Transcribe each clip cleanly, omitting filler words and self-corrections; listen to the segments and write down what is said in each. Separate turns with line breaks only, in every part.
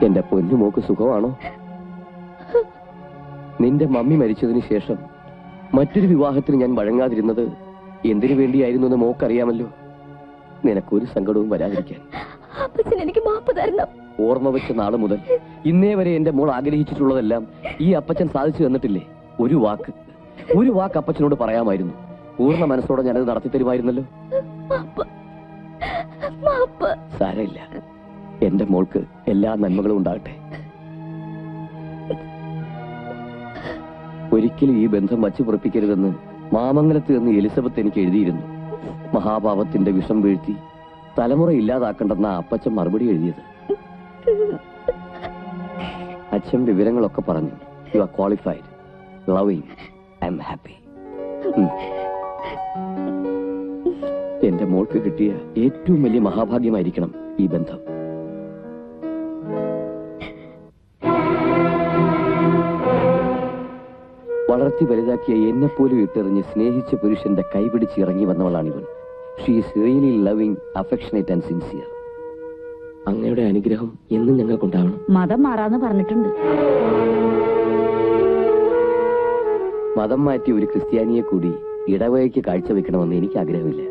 എന്റെ പൊന്നുമോക്ക് സുഖമാണോ? നിന്റെ മമ്മി മരിച്ചതിന് ശേഷം മറ്റൊരു വിവാഹത്തിന് ഞാൻ വഴങ്ങാതിരുന്നത് എന്തിനു വേണ്ടിയായിരുന്നു എന്ന് മോക്കറിയാമല്ലോ. നിനക്കൊരു സങ്കടവും വരാതിരിക്കാൻ
എനിക്ക് മാപ്പ് തരണം.
ഓർമ്മ വെച്ച നാള് മുതൽ ഇന്നേ വരെ എന്റെ മോൾ ആഗ്രഹിച്ചിട്ടുള്ളതെല്ലാം ഈ അപ്പച്ചൻ സാധിച്ചു തന്നിട്ടില്ലേ? ഒരു വാക്ക് അപ്പച്ചനോട് പറയാമായിരുന്നു. പൂർണ്ണ മനസ്സോടെ ഞാനത് നടത്തി തരുമായിരുന്നല്ലോ. സാരമില്ല, എന്റെ മോൾക്ക് എല്ലാ നന്മകളും ഉണ്ടാകട്ടെ. ഒരിക്കലും ഈ ബന്ധം വച്ചു പുറപ്പിക്കരുതെന്ന് മാമംഗലത്ത് നിന്ന് എലിസബത്ത് എനിക്ക് എഴുതിയിരുന്നു. മഹാപാപത്തിന്റെ വിഷം വീഴ്ത്തി തലമുറ ഇല്ലാതാക്കണ്ടെന്ന അപ്പച്ചൻ മറുപടി എഴുതിയത്. അച്ഛൻ വിവരങ്ങളൊക്കെ പറഞ്ഞു. You are qualified, loving, I am happy. എന്റെ മോൾക്ക് കിട്ടിയ ഏറ്റവും വലിയ മഹാഭാഗ്യമായിരിക്കണം ഈ ബന്ധം. വളർത്തി വലുതാക്കിയ എന്നെപ്പോലും ഇട്ടെറിഞ്ഞ് സ്നേഹിച്ച പുരുഷന്റെ കൈപിടിച്ച് ഇറങ്ങി വന്നവളാണിവൾ. She is really loving, affectionate and sincere. അങ്ങയുടെ അനുഗ്രഹം എന്നും ഞങ്ങൾക്കുണ്ടാവണം.
മതം മാറാന്ന് പറഞ്ഞിട്ടുണ്ട്.
മതം മാറ്റി ഒരു ക്രിസ്ത്യാനിയെ കൂടി ഇടവകയ്ക്ക് കാഴ്ചവെക്കണമെന്ന് എനിക്ക് ആഗ്രഹമില്ല.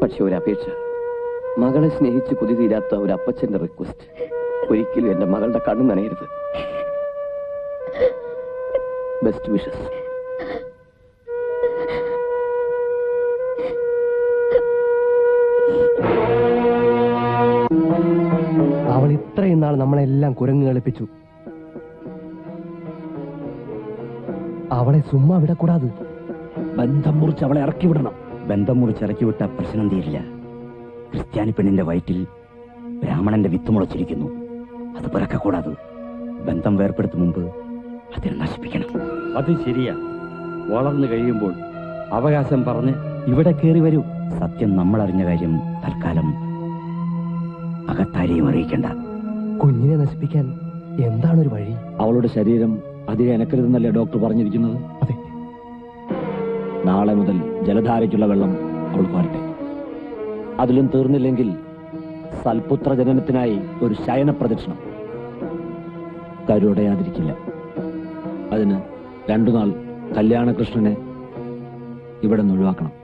പക്ഷെ ഒരു അപേക്ഷ, മകളെ സ്നേഹിച്ച് കൊതി തീരാത്ത ഒരു അപ്പച്ചന്റെ റിക്വസ്റ്റ്. ഒരിക്കലും എന്റെ മകളുടെ കണ്ണു നനയരുത്. Best wishes.
അവൾ ഇത്രയും നാൾ നമ്മളെല്ലാം കുരങ്ങ് കളിപ്പിച്ചു. അവളെ ചുമ്മാ വിടക്കൂടാതെ.
ബന്ധം മുറിച്ച് അവളെ ഇറക്കി വിടണം. ബന്ധം മുറിച്ച് ഇറക്കി വിട്ട പ്രശ്നം തീരില്ല. ക്രിസ്ത്യാനി പെണ്ണിന്റെ വയറ്റിൽ ബ്രാഹ്മണന്റെ വിത്ത് മുളച്ചിരിക്കുന്നു. അത് പിറക്കക്കൂടാതെ. ബന്ധം വേർപ്പെടുത്തും മുമ്പ് അതിനെ നശിപ്പിക്കണം.
അത് ശരിയാ. വളർന്നു കഴിയുമ്പോൾ അവകാശം പറഞ്ഞ് ഇവിടെ കയറി വരൂ.
സത്യം നമ്മൾ അറിഞ്ഞ കാര്യം തൽക്കാലം അകത്താരെയും അറിയിക്കണ്ട.
കുഞ്ഞിനെ നശിപ്പിക്കാൻ എന്താണൊരു വഴി?
അവളുടെ ശരീരം അധികം അനക്കരുതെന്നല്ലേ ഡോക്ടർ പറഞ്ഞിരിക്കുന്നത്?
അതെ.
നാളെ മുതൽ ജലധാരയ്ക്കുള്ള വെള്ളം അവൾ കോരട്ടെ. അതിലും തീർന്നില്ലെങ്കിൽ സൽപുത്ര ജനനത്തിനായി ഒരു ശയന പ്രദക്ഷിണം. കരുടയാതിരിക്കില്ല. അതിന് 2 നാൾ കല്യാണകൃഷ്ണനെ ഇവിടെ നിന്ന് ഒഴിവാക്കണം.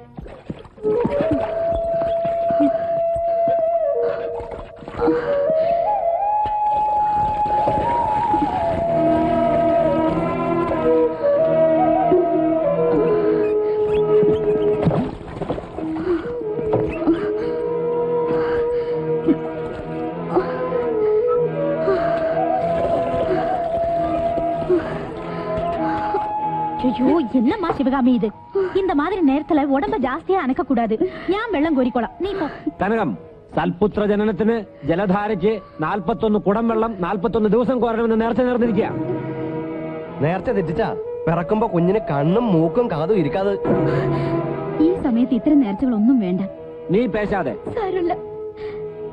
ஐயோ, என்னம்மா சிவகாமி இது? இந்த மாதிரி நேரத்துல உடம்ப ஜாஸ்தியா அணக்க கூடாது. ഞാൻ വെള്ളം കോരിക്കോളാം, നീ പോ.
കനകം, സൽപുത്ര ജനനത്തിന് ജലധാരയ്ക്ക് 41 കുടം വെള്ളം 41 ദിവസം കോരണമെന്ന് നേരത്തെ നേർന്നിരിക്കുക.
നേരത്തെ തെറ്റിച്ചാ പിറക്കുമ്പോ കുഞ്ഞിന് കണ്ണും മൂക്കും കാതും ഇരിക്കാതെ.
ഈ സമയത്ത് ഇത്തരം നേർച്ചകളൊന്നും വേണ്ട.
നീ പേശാതെ.
സാരമില്ല,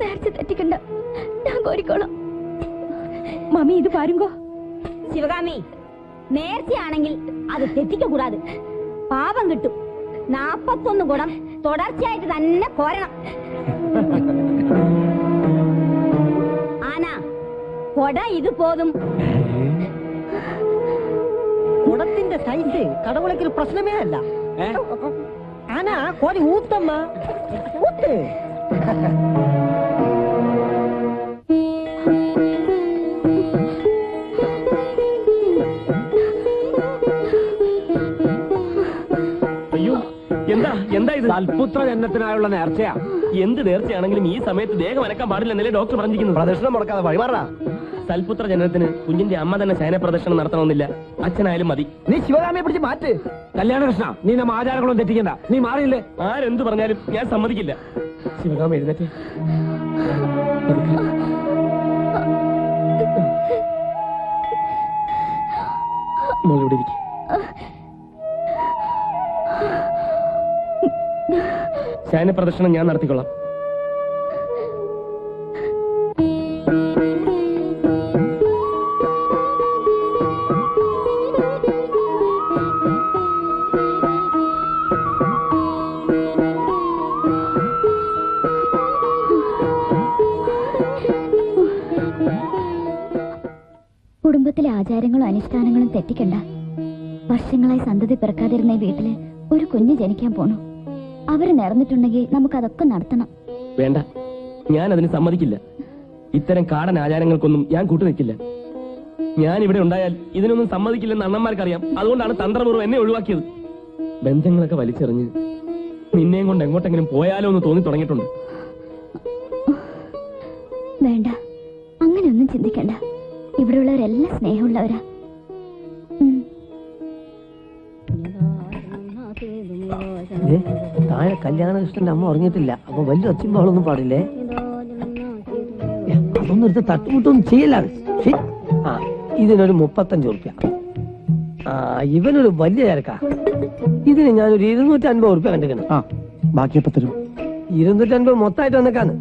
നേർച്ച തെറ്റിക്കണ്ട, ഞാൻ കോരിക്കോളാം. മമ്മി ഇത് പാരുങ്കോ.
ശിവകാമി, നേർച്ചയാണെങ്കിൽ അത് തെറ്റിക്കൂടാതെ. പാപം കിട്ടും. 41 കുടം തുടർച്ചയായിട്ട് തന്നെ കോരണം. ആന കൊട ഇത് പോതും.
കുടത്തിന്റെ സൈസ് കടവുളയ്ക്കൊരു പ്രശ്നമേ അല്ല. ആന കോരി ഊത്തമ്മ ഊത്ത്.
എന്താ ഇത്? സൽപുത്ര ജനനത്തിനായുള്ള നേർച്ചയാ.
എന്ത് നേർച്ചയാണെങ്കിലും ഈ സമയത്ത് ദേഹം അനക്കാൻ പാടില്ലെന്നല്ലേ ഡോക്ടർ പറഞ്ഞിരിക്കുന്നത്?
പ്രദക്ഷിണം മുടക്കാതെ വഴിമാറാ.
സൽപുത്ര ജനനത്തിന് കുഞ്ഞിന്റെ അമ്മ തന്നെ ശയന പ്രദർശനം നടത്തണമെന്നില്ല. അച്ഛനായാലും മതി.
നീ ശിവകാമിയെ പിടിച്ച് മാറ്റ്.
കല്യാണകൃഷ്ണ, നീ നമ്മ ആചാരങ്ങളൊന്നും തെറ്റിക്കണ്ട. നീ മാറിയില്ലേ?
ആരെന്ത് പറഞ്ഞാലും ഞാൻ സമ്മതിക്കില്ല. ശിവകാമ എഴുന്നേറ്റ്. മോളിവിടെ ഇരിക്കും. ശയന പ്രദർശനം ഞാൻ നടത്തിക്കൊള്ളാം.
കുടുംബത്തിലെ ആചാരങ്ങളും അനുഷ്ഠാനങ്ങളും തെറ്റിക്കണ്ട. വർഷങ്ങളായി സന്തതി പിറക്കാതിരുന്ന ഈ വീട്ടില് ഒരു കുഞ്ഞ് ജനിക്കാൻ പോണു. അവര് നേർന്നിട്ടുണ്ടെങ്കിൽ നമുക്കതൊക്കെ നടത്തണം.
വേണ്ട, ഞാൻ അതിന് സമ്മതിക്കില്ല. ഇത്തരം കാടൻ ആചാരങ്ങൾക്കൊന്നും ഞാൻ കൂട്ടുനിൽക്കില്ല. ഞാൻ ഇവിടെ ഉണ്ടായാൽ ഇതിനൊന്നും സമ്മതിക്കില്ലെന്ന് അണ്ണന്മാർക്കറിയാം. അതുകൊണ്ടാണ് തന്ത്രപൂർവ്വം എന്നെ ഒഴിവാക്കിയത്. ബന്ധങ്ങളൊക്കെ വലിച്ചെറിഞ്ഞ് നിന്നെയും കൊണ്ട് എങ്ങോട്ടെങ്കിലും പോയാലോ എന്ന് തോന്നി തുടങ്ങിയിട്ടുണ്ട്.
വേണ്ട, അങ്ങനെയൊന്നും ചിന്തിക്കണ്ട. ഇവിടെയുള്ളവരെല്ലാം സ്നേഹമുള്ളവരാ.
താഴെ കല്യാണകൃഷ്ണന്റെ അമ്മ ഉറങ്ങിയിട്ടില്ല. അപ്പൊ വലിയ ഒച്ചമ്പാളൊന്നും പാടില്ലേ. അതൊന്നും എടുത്ത് തട്ടുമുട്ടൊന്നും ചെയ്യലാണ്. ഇതിനൊരു 35 ഉറുപ്പ്യ. ഇവനൊരു വലിയ ചരക്കാ. ഇതിന് ഞാനൊരു 250 ഉറുപ്പ്യ കണ്ടിരിക്കണം.
ബാക്കിയപ്പോ തരും.
250 മൊത്തമായിട്ട് വന്നേക്കാണ്.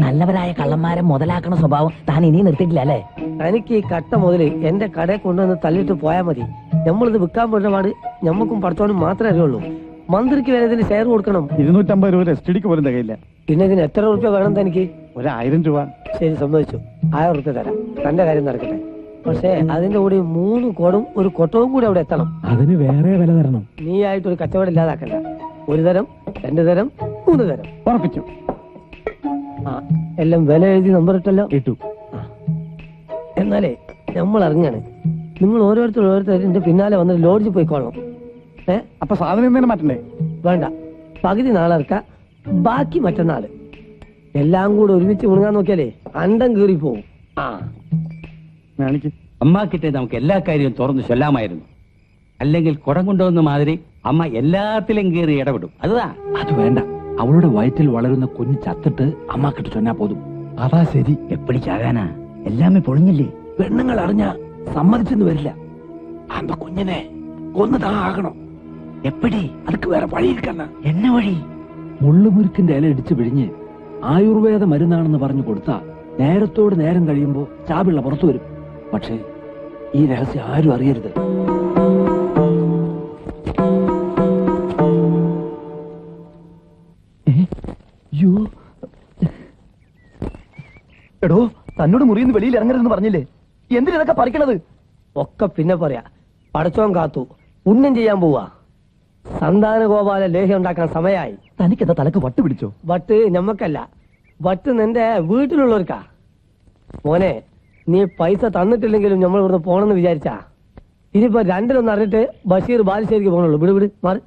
നല്ലവരായ കള്ളന്മാരെ മുതലാക്കണ സ്വഭാവം താൻ ഇനി നിർത്തിയിട്ടില്ല അല്ലേ?
തനിക്ക് ഈ കട്ട മുതല് എന്റെ കടയിൽ കൊണ്ടുവന്ന് തള്ളിയിട്ട് പോയാൽ മതി. നമ്മളിത് വിൽക്കാൻ പോരുന്ന പാട് ഞമ്മക്കും പഠിച്ചോനും മാത്രമേ അറിയുള്ളൂ. മന്ത്രിക്ക് വരെ ഇതിന് ഷെയർ കൊടുക്കണം.
250 രൂപ എസ്റ്റിഡിക്ക് പോലും തികയില്ല.
പിന്നെ ഇതിന് എത്ര ഉറുപ്പ്യ വേണം തനിക്ക്?
1000 രൂപ.
ശരി, സമ്മതിച്ചു. 1000 ഉറുപ്പ്യ തരാം. തന്റെ കാര്യം നടക്കട്ടെ. പക്ഷേ അതിന്റെ കൂടി 3 കോടും ഒരു കൊട്ടവും കൂടി അവിടെ എത്തണം.
അതിന് വേറെ വില തരണം.
നീ ആയിട്ടൊരു കച്ചവടം ഇല്ലാതാക്കണ്ട. 1 തരം, 2 തരം, 3 തരം
ഉറപ്പിച്ചു.
എല്ലാം വില എഴുതി നമ്പർ ഇട്ടല്ലോ.
ഇട്ടു.
എന്നാലേ നമ്മൾ ഇറങ്ങാണ്. നിങ്ങൾ ഓരോരുത്തരുടെ പിന്നാലെ വന്നിട്ട് ലോഡ്ജിൽ പോയിക്കോളണം.
അപ്പൊ സാധനം എന്തെങ്കിലും മാറ്റണ്ടേ?
വേണ്ട, പകുതി നാളെ ഇറക്കാം, ബാക്കി മറ്റന്നാള്. എല്ലാം കൂടെ ഒരുമിച്ച് മുണങ്ങാൻ നോക്കിയാലേ അണ്ടം കീറി പോവും.
അമ്മാക്കിട്ടെ നമുക്ക് എല്ലാ കാര്യവും തുറന്ന് ചൊല്ലാമായിരുന്നു. അല്ലെങ്കിൽ കുടം കൊണ്ടുവന്ന മാതിരി അമ്മ എല്ലാത്തിലും കയറി ഇടപെടും. അതുതാ.
അത് വേണ്ട. അവളുടെ വയറ്റിൽ വളരുന്ന കുഞ്ഞ് ചത്തിട്ട് അമ്മാക്കിട്ട് ചൊന്നാ പോതും.
അതാ ശരി.
എപ്പടി ചാകാനാ? എല്ലാമേ പൊളിഞ്ഞില്ലേ?
പെണ്ണുങ്ങൾ അറിഞ്ഞ സമ്മതിച്ചെന്ന് വരില്ല. അമ്പ കുഞ്ഞിനെ കൊന്നതാ ആകണം.
എപ്പടി?
അതൊക്കെ വേറെ വഴി ഇരിക്കണ.
എന്നെ വഴി?
മുള്ളുമുരുക്കിന്റെ ഇല ഇടിച്ചു പിഴിഞ്ഞ് ആയുർവേദ മരുന്നാണെന്ന് പറഞ്ഞു കൊടുത്താ നേരത്തോട് നേരം കഴിയുമ്പോ ചാപിള്ള പുറത്തു വരും. പക്ഷേ ഈ രഹസ്യം ആരും അറിയരുത്.
എടോ, തന്നോട് മുറിയിൽ നിന്ന് വെളിയിൽ ഇറങ്ങരുതെന്ന് പറഞ്ഞില്ലേ? എന്തിനൊക്കെ പറിക്കണത്?
ഒക്കെ പിന്നെ പറയാ. പടച്ചോൻ കാത്തു. പുണ്യം ചെയ്യാൻ പോവാ. സന്താന ഗോപാല ലേഹ്യം ഉണ്ടാക്കാൻ സമയമായി.
തനിക്കെന്താ തലക്ക് വട്ട് പിടിച്ചോ?
വട്ട് ഞമ്മക്കല്ല, വട്ട് നിന്റെ വീട്ടിലുള്ളവർക്കാ. മോനെ, നീ പൈസ തന്നിട്ടില്ലെങ്കിലും നമ്മൾ ഇവിടുന്ന് പോണെന്ന് വിചാരിച്ചാ. ഇനിയിപ്പോ 2-1 അറിഞ്ഞിട്ട് ബഷീർ ബാലുശ്ശേരിക്ക് പോകണുള്ളൂ. വിട് മാറി.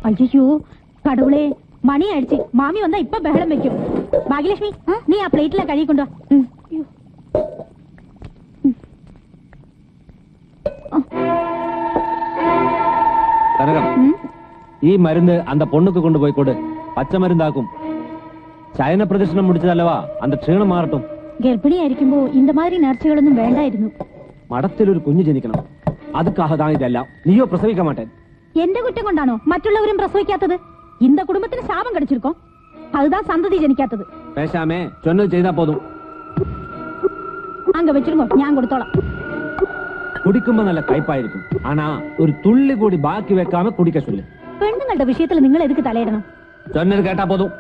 അയ്യോ കടവുളെ, മണി അടിച്ച് മാമി വന്നാ ഇപ്പൊ ബഹളം വെക്കും. ഭാഗ്യലക്ഷ്മി, നീ ആ പ്ലേറ്റിലെ കഴുകി കൊണ്ടുവാ.
കനകം, ഈ മരുന്ന് அந்த பொண்ணுக்கு கொண்டு போய் கொடு. പച്ച മരുന്നാക്കും. ചൈന പ്രദർശനം മുടിച്ചതല്ലവാ, அந்த ക്ഷീണം മാറട്ടും.
ഗർഭിണിയായിരിക്കുമ്പോ இந்த மாதிரி നേർച്ചകളൊന്നും വേണ്ടായിരുന്നു.
മടത്തിലൊരു കുഞ്ഞ് ജനിക്കണം. അതുക്കാக தான் ഇതെല്ലാം. നീയോ പ്രസവിക്കാൻ മാട്ടേൻ.
എന്റെ കുറ്റം കൊണ്ടാണോ മറ്റുള്ളവരും പ്രസവിക്കാത്തത്? இந்த കുടുംബത്തിന് ശാപം കടിച്ചിരിക്കോ? அதுதான் സന്തതി ജനിക്കാത്തത്.
പേശാമേ, ചൊന്നത് ചെയ്താ പോതും.
അങ്ങ് വെച്ചിരുന്നോ, ഞാൻ കൊടുത്തോളാം.
കുടിക്കുമ്പോ നല്ല കയ്പായിരിക്കും. ആണാ ഒരു തുള്ളി കൂടി ബാക്കി വെക്കാമ കുടിക്ക ചൊല്ല്.
പെണ്ണുങ്ങളുടെ വിഷയത്തിൽ നിങ്ങൾ എതുക്ക് തലയിടണം?
ചൊന്നത് കേട്ടാ പോതും.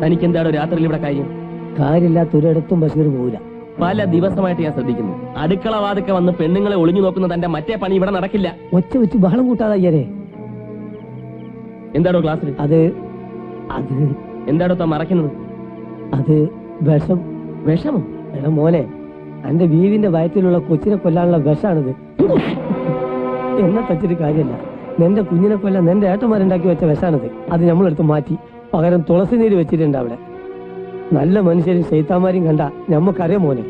തനിക്കെന്താണോ രാത്രിയിൽ ഇവിടെ കാര്യം?
കാര്യമില്ലാത്തൊരിടത്തും ബഷീർ പോവില്ല.
പല ദിവസമായിട്ട് ഞാൻ ശ്രദ്ധിക്കുന്നു. അടുക്കള വാതൊക്കെ വന്ന് പെണ്ണുങ്ങളെ ഒളിഞ്ഞു നോക്കുന്ന തന്റെ മറ്റേ പണി ഇവിടെ നടക്കില്ല.
ഒച്ച വെച്ച് ബഹളം കൂട്ടാതെ അയ്യരെ.
എന്താടോ ക്ലാസ്സിൽ?
അത്
എന്താടോ താൻ മറക്കുന്നത്?
അത് വിഷം.
വിഷമോ?
എടാ മോനെ, എന്റെ ബീവിന്റെ വയറ്റിലുള്ള കൊച്ചിനെ കൊല്ലാനുള്ള വിഷാണിത്. എന്നെ തച്ചിട്ട് കാര്യമല്ല. നിന്റെ കുഞ്ഞിനെ കൊല്ലാൻ നിന്റെ ഏട്ടന്മാരുണ്ടാക്കി വെച്ച വിഷാണിത്. അത് നമ്മളെടുത്ത് മാറ്റി പകരം തുളസി നീര് വെച്ചിട്ടുണ്ട് അവിടെ. നല്ല മനുഷ്യരും ശൈത്താന്മാരെയും കണ്ട നമ്മക്കറിയാം മോനെ,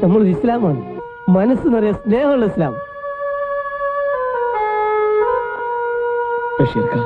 നമ്മൾ ഇസ്ലാമാണ്. മനസ്സ് നിറയെ സ്നേഹമുള്ള ഇസ്ലാം.
ബഷീർക്ക,